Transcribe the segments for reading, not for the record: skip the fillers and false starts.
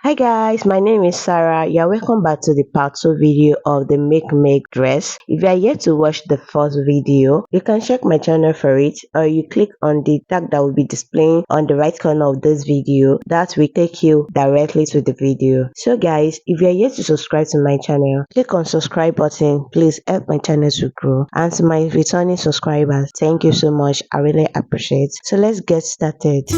Hi guys, my name is Sarah. You're welcome back to the part 2 video of the Milkmaid dress. If you are yet to watch the first video, you can check my channel for it, or you click on the tag that will be displaying on the right corner of this video. That will take you directly to the video. So guys, if you are yet to subscribe to my channel, click on subscribe button. Please help my channel to grow. And to my returning subscribers, thank you so much. I really appreciate. So let's get started.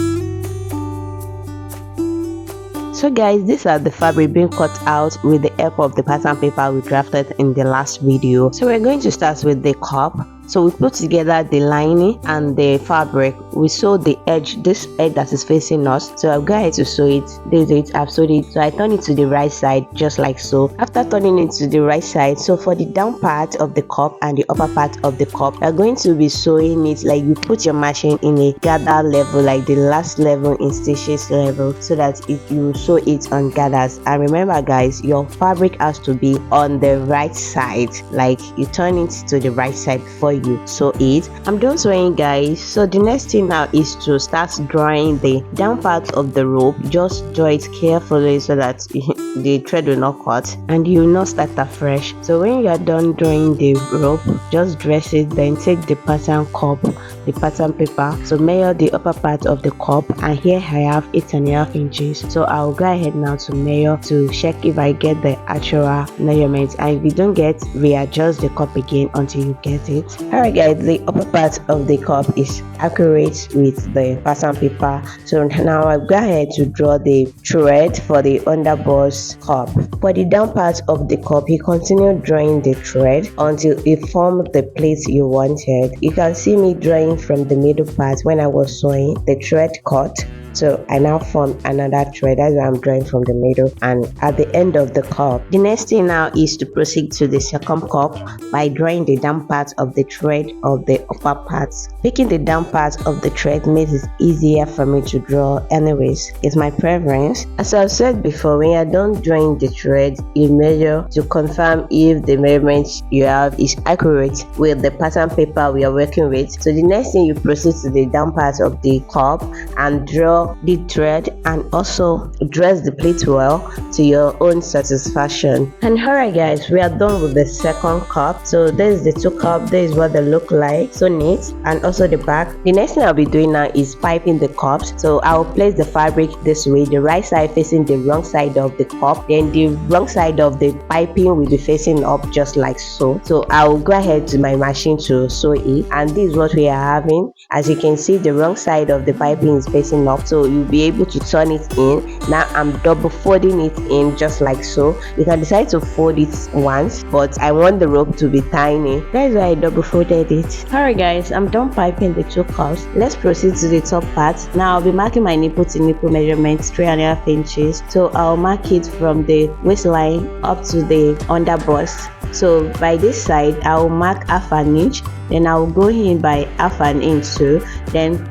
So guys, these are the fabric being cut out with the help of the pattern paper we drafted in the last video. So we're going to start with the cup. So we put together the lining and the fabric. We sew the edge, this edge that is facing us. So I'll go ahead to sew it. There's it, I've sewed it. So I turn it to the right side just like so. After turning it to the right side, so for the down part of the cup and the upper part of the cup, you're going to be sewing it like you put your machine in a gather level, like the last level in stitches level, so that if you sew it on gathers. And remember guys, your fabric has to be on the right side, like you turn it to the right side before you sew it. I'm done sewing guys. So the next thing now is to start drawing the down part of the rope. Just draw it carefully so that the thread will not cut and you will not start afresh. So when you are done drawing the rope, just dress it, then take the pattern cup, the pattern paper, so measure the upper part of the cup, and here I have 8.5 inches. So I'll go ahead now to measure to check if I get the actual measurement, and if you don't get, readjust the cup again until you get it. Alright guys, the upper part of the cup is accurate with the pattern paper. So now I'll go ahead to draw the thread for the underbust cup. For the down part of the cup, you continue drawing the thread until it formed the plate you wanted. You can see me drawing from the middle part. When I was sewing, the thread cut, so I now formed another thread. That's why I'm drawing from the middle and at the end of the cup. The next thing now is to proceed to the second cup by drawing the down part of the thread of the upper part. Picking the down part of the thread makes it easier for me to draw anyways. It's my preference. As I've said before, when you're done drawing the thread, you measure to confirm if the measurement you have is accurate with the pattern paper we are working with. So the next thing, you proceed to the down part of the cup and draw the thread and also dress the plate well to your own satisfaction. And alright guys, we are done with the second cup. So this is the two cup. This is what they look like, so neat, and also the back. The next thing I'll be doing now is piping the cups. So I'll place the fabric this way, the right side facing the wrong side of the cup, then the wrong side of the piping will be facing up just like so. So I'll go ahead to my machine to sew it, and this is what we are having. As you can see, the wrong side of the piping is facing up, so you'll be able to turn it in. Now I'm double folding it in just like so. You can decide to fold it once, but I want the rope to be tiny, that's why I double folded it. Alright guys, I'm done piping the two cups. Let's proceed to the top part. Now I'll be marking my nipple to nipple measurement 3.5 inches. So I'll mark it from the waistline up to the underbust. So by this side I'll mark 1/2 inch, then I'll go in by 1/2 inch too, then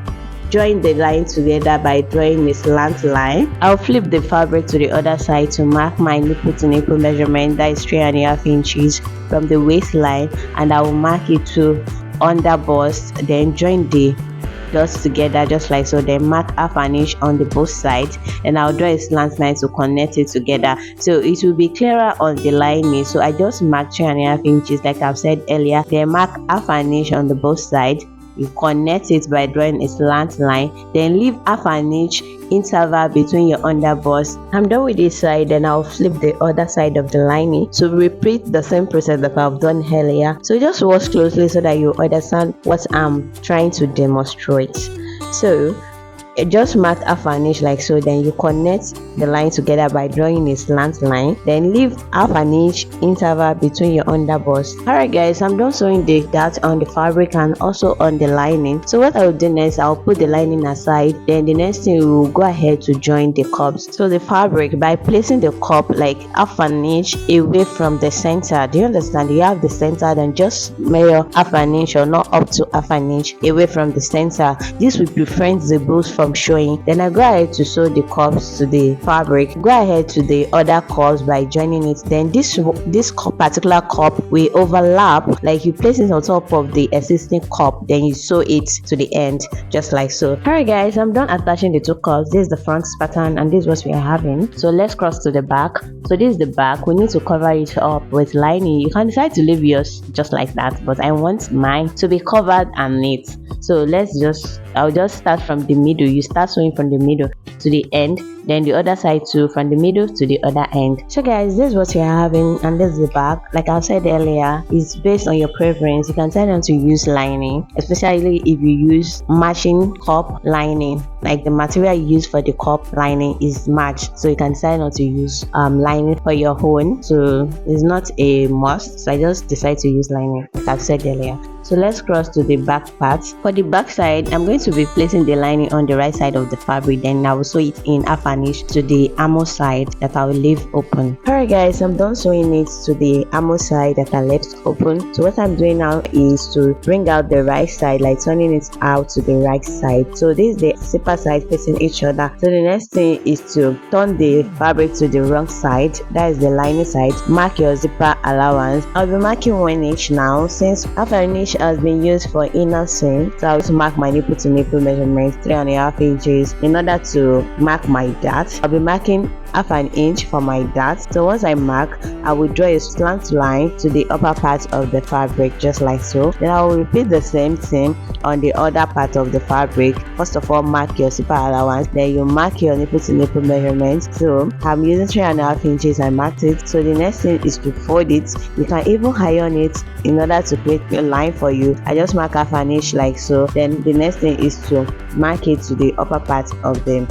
join the line together by drawing a slant line. I'll flip the fabric to the other side to mark my nipple to nipple measurement, that is 3.5 inches from the waistline, and I will mark it to underbust, then join the dots together just like so, then mark 1/2 inch on the both sides, and I'll draw a slant line to connect it together so it will be clearer on the lining. So I just marked 3.5 inches like I've said earlier, then mark 1/2 inch on the both sides. You connect it by drawing a slant line, then leave 1/2 inch interval between your underbust. I'm done with this side, then I'll flip the other side of the lining. So repeat the same process that I've done earlier. So just watch closely so that you understand what I'm trying to demonstrate. So just mark 1/2 inch like so, then you connect the line together by drawing a slant line, then leave 1/2 inch interval between your underbust. Alright guys, I'm done sewing the dart on the fabric and also on the lining. So what I'll do next, I'll put the lining aside, then the next thing we will go ahead to join the cups. So the fabric, by placing the cup like 1/2 inch away from the center, do you understand? You have the center, then just measure 1/2 inch or not up to 1/2 inch away from the center. This will prevent the bulge from from showing. Then I go ahead to sew the cups to the fabric. Go ahead to the other cups by joining it. Then this particular cup will overlap, like you place it on top of the existing cup, then you sew it to the end, just like so. Alright guys, I'm done attaching the two cups. This is the front pattern and this is what we are having. So let's cross to the back. So this is the back. We need to cover it up with lining. You can decide to leave yours just like that, but I want mine to be covered and neat. So I'll just start from the middle. You start sewing from the middle to the end, then the other side too, from the middle to the other end. So guys, this is what you're having and this is the back. Like I said earlier, it's based on your preference. You can tell them to use lining, especially if you use matching cup lining. Like the material you use for the cup lining is matched, so you can decide not to use lining for your own. So it's not a must, so I just decided to use lining, like I've said earlier. So let's cross to the back part. For the back side, I'm going to be placing the lining on the right side of the fabric, then I will sew it in half an inch to the armhole side that I will leave open. Alright guys, I'm done sewing it to the armhole side that I left open. So what I'm doing now is to bring out the right side, like turning it out to the right side. So this is the zipper side facing each other. So the next thing is to turn the fabric to the wrong side, that is the lining side. Mark your zipper allowance. I'll be marking 1 inch now, since half an inch has been used for inner seam. So I'll just mark my nipple to nipple measurement 3.5 inches in order to mark my dart. I'll be marking half an inch for my dart. So once I mark, I will draw a slant line to the upper part of the fabric, just like so. Then I will repeat the same thing on the other part of the fabric. First of all, mark your zipper allowance, then you mark your nipple to nipple measurement. So I'm using 3.5 inches. I marked it. So the next thing is to fold it. You can even iron it in order to create a line for you. I just mark half an inch like so. Then the next thing is to mark it to the upper part of the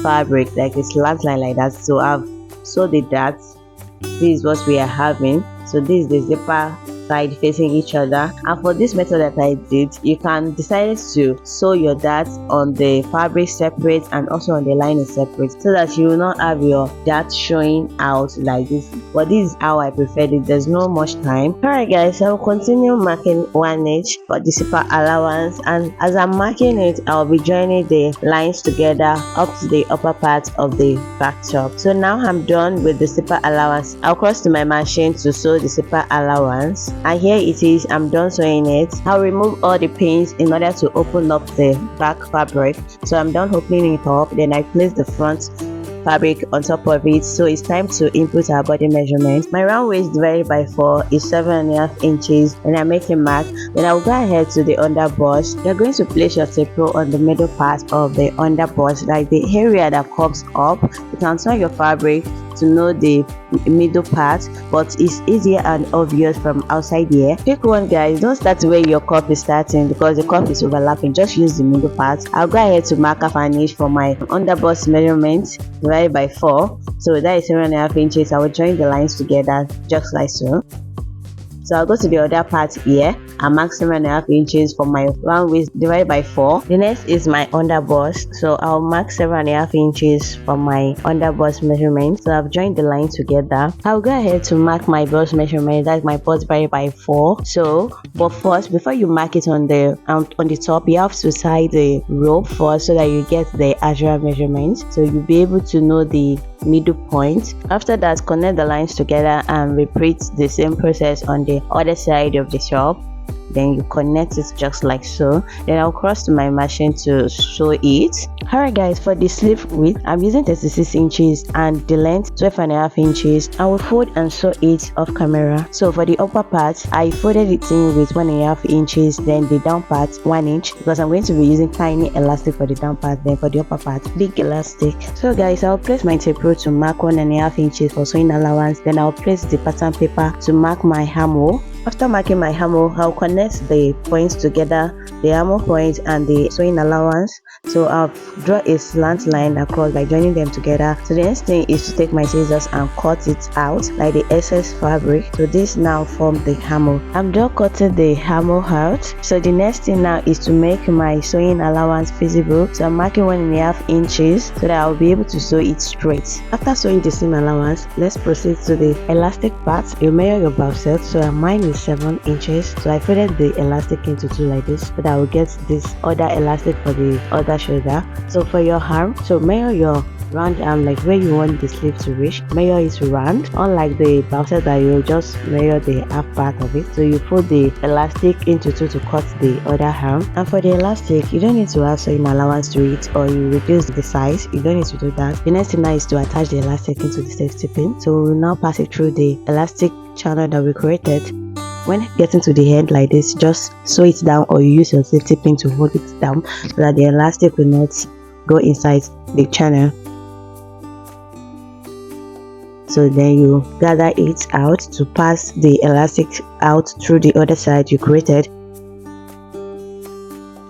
fabric, like a slant line like that. So I've sewed the darts. This is what we are having. So this is the zipper side facing each other, and for this method that I did, you can decide to sew your darts on the fabric separate and also on the lining separate, so that you will not have your dart showing out like this. But this is how I preferred it. There's no much time. Alright guys, I'll continue marking 1 inch for the zipper allowance, and as I'm marking it, I'll be joining the lines together up to the upper part of the back top. So now I'm done with the zipper allowance. I'll cross to my machine to sew the zipper allowance, and here it is. I'm done sewing it. I'll remove all the pins in order to open up the back fabric. So I'm done opening it up, then I place the front fabric on top of it. So it's time to input our body measurement. My round waist divided by 4 is 7.5 inches, and I make a mark. Then I'll go ahead to the underbust. You're going to place your tape roll on the middle part of the underbust, like the area that comes up. You can turn your fabric to know the middle part, but it's easier and obvious from outside here. Pick one guys, don't start where your cup is starting because the cup is overlapping. Just use the middle part. I'll go ahead to mark half an inch for my underbust measurement divided by 4, so that is 7.5 inches. I will join the lines together just like so. So I'll go to the other part here and mark 7.5 inches for my round waist divided by 4. The next is my underbust, so I'll mark 7.5 inches for my underbust measurement. So I've joined the line together. I'll go ahead to mark my bust measurement, that's my bust divided by 4. So but first, before you mark it on the top, you have to tie the rope first so that you get the actual measurement, so you'll be able to know the middle point. After that, connect the lines together and repeat the same process on the other side of the top. Then you connect it just like so. Then I'll cross to my machine to sew it. Alright guys, for the sleeve width, I'm using 36 inches and the length 12.5 inches. I will fold and sew it off camera. So for the upper part, I folded it in with 1.5 inches, then the down part 1 inch, because I'm going to be using tiny elastic for the down part. Then for the upper part, big elastic. So guys, I'll place my tape roll to mark 1.5 inches for sewing allowance. Then I'll place the pattern paper to mark my armhole. After marking my armhole, I'll connect the points together, the armhole point and the sewing allowance. So I'll draw a slant line across by joining them together. So the next thing is to take my scissors and cut it out like the excess fabric. So this now forms the armhole. I'm done cutting the armhole out. So the next thing now is to make my sewing allowance visible. So I'm marking 1.5 inches so that I'll be able to sew it straight. After sewing the seam allowance, let's proceed to the elastic part. You measure your bust. So mine is 7 inches. So I folded the elastic into two like this, so that I will get this other elastic for the other after shoulder. So for your arm, so measure your round arm, like where you want the sleeve to reach, measure it round. Unlike the corset that you just measure the half part of it, so you fold the elastic into two to cut the other arm. And for the elastic, you don't need to add sewing allowance to it or you reduce the size. You don't need to do that. The next thing now is to attach the elastic into the safety pin. So we will now pass it through the elastic channel that we created. When getting to the end like this, just sew it down or you use your safety pin to hold it down so that the elastic will not go inside the channel. So then you gather it out to pass the elastic out through the other side you created.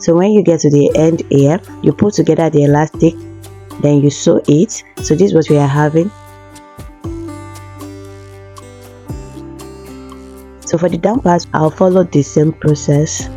So when you get to the end here, you put together the elastic, then you sew it. So this is what we are having. So for the down part, I'll follow the same process.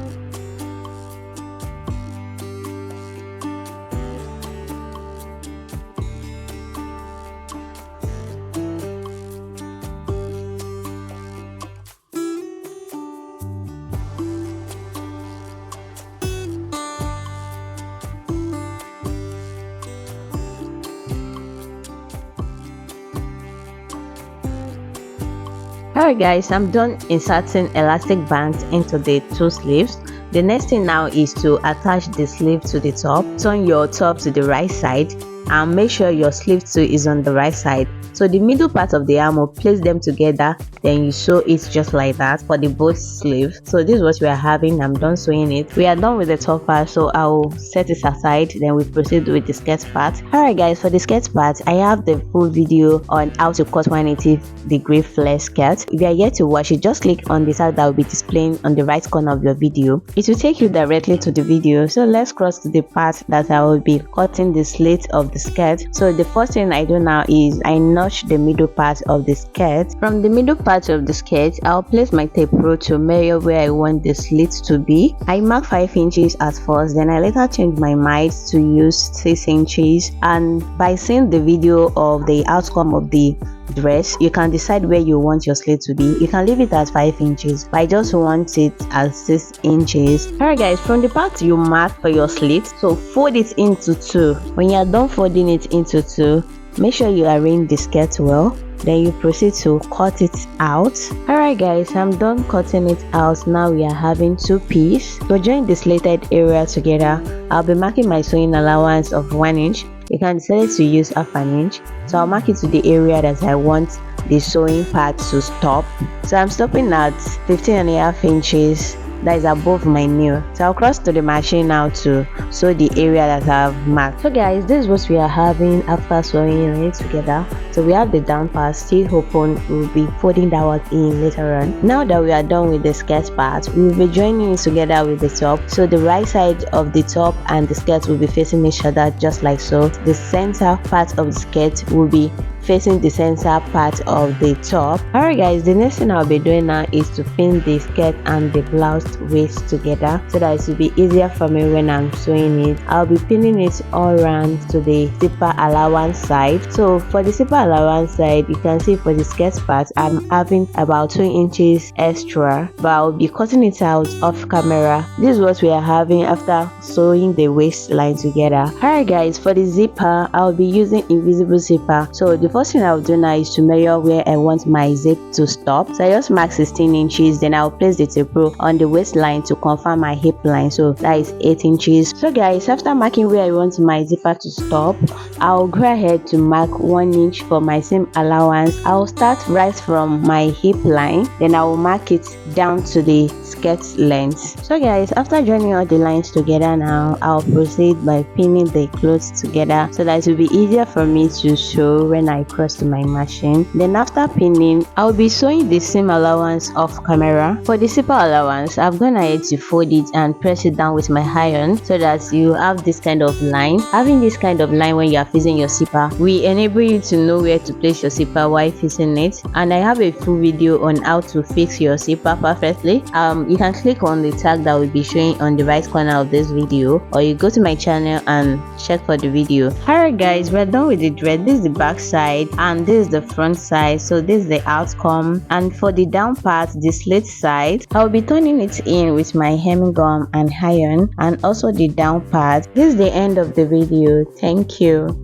Alright guys, I'm done inserting elastic bands into the two sleeves. The next thing now is to attach the sleeve to the top. Turn your top to the right side and make sure your sleeve too is on the right side. So the middle part of the arm, will place them together, then you sew it just like that for the both sleeves. So this is what we are having. I'm done sewing it. We are done with the top part, so I'll set it aside, then we proceed with the skirt part. Alright guys, for the skirt part, I have the full video on how to cut 180-degree flare skirt. If you are yet to watch it, just click on the tag that will be displaying on the right corner of your video. It will take you directly to the video. So let's cross to the part that I will be cutting the slit of the skirt. So the first thing I do now is I notch the middle part of the skirt. From the middle part of the skirt, I'll place my tape rule to measure where I want the slit to be. I mark 5 inches at first, then I later change my mind to use 6 inches. And by seeing the video of the outcome of the dress, you can decide where you want your slit to be. You can leave it at 5 inches, but I just want it at 6 inches. Alright guys, from the part you mark for your slit, so fold it into 2. When you are done folding it into 2, make sure you arrange the skirt well, then you proceed to cut it out. Alright guys, I'm done cutting it out. Now we are having 2 pieces. To join the slitted area together, I'll be marking my sewing allowance of 1 inch. You can decide to use half an inch, so I'll mark it to the area that I want the sewing part to stop. So I'm stopping at 15.5 inches. That is above my nail. So I'll cross to the machine now to sew the area that I've marked. So guys, this is what we are having after sewing it together. So we have the down part still open. We'll be folding that one in later on. Now that we are done with the skirt part, we will be joining it together with the top. So the right side of the top and the skirt will be facing each other just like so. The center part of the skirt will be facing the center part of the top. Alright guys, the next thing I'll be doing now is to pin the skirt and the blouse waist together so that it will be easier for me when I'm sewing it. I'll be pinning it all around to the zipper allowance side. So for the zipper allowance side, you can see for the skirt part, I'm having about 2 inches extra, but I'll be cutting it out off camera. This is what we are having after sewing the waistline together. Alright guys, for the zipper, I'll be using invisible zipper. So the first thing I'll do now is to measure where I want my zip to stop. So I just mark 16 inches, then I'll place the tape rule on the waistline to confirm my hip line. So that is 8 inches. So guys, after marking where I want my zipper to stop, I'll go ahead to mark 1 inch for my seam allowance. I'll start right from my hip line, then I will mark it down to the skirt length. So guys, after joining all the lines together now, I'll proceed by pinning the clothes together so that it will be easier for me to sew when I cross to my machine. Then after pinning, I'll be sewing the seam allowance off camera. For the zipper allowance, I've gone ahead to fold it and press it down with my iron so that you have this kind of line. Having this kind of line when you are fixing your zipper will enable you to know where to place your zipper while fixing it. And I have a full video on how to fix your zipper perfectly. You can click on the tag that will be showing on the right corner of this video, or you go to my channel and check for the video. Alright guys, we're done with the dress. This is the back side. side and this is the front side. So this is the outcome, and for the down part, the slit side, I'll be turning it in with my hemming gum and iron, and also the down part. This is the end of the video. Thank you.